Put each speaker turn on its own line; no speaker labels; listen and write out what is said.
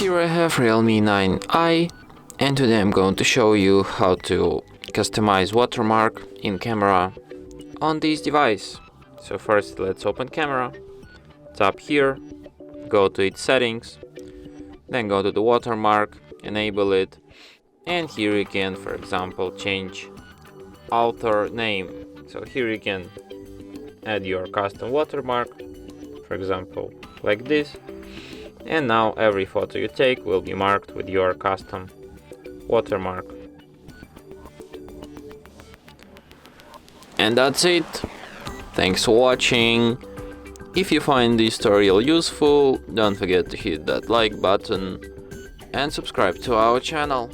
Here I have Realme 9i, and today I'm going to show you how to customize watermark in camera on this device. So first let's open camera, tap here, go to its settings, then go to the watermark, enable it, and here you can, for example, change author name. So here you can add your custom watermark, for example like this, and now every photo you take will be marked with your custom watermark. And that's it. Thanks for watching. If you find this tutorial useful, don't forget to hit that like button and subscribe to our channel.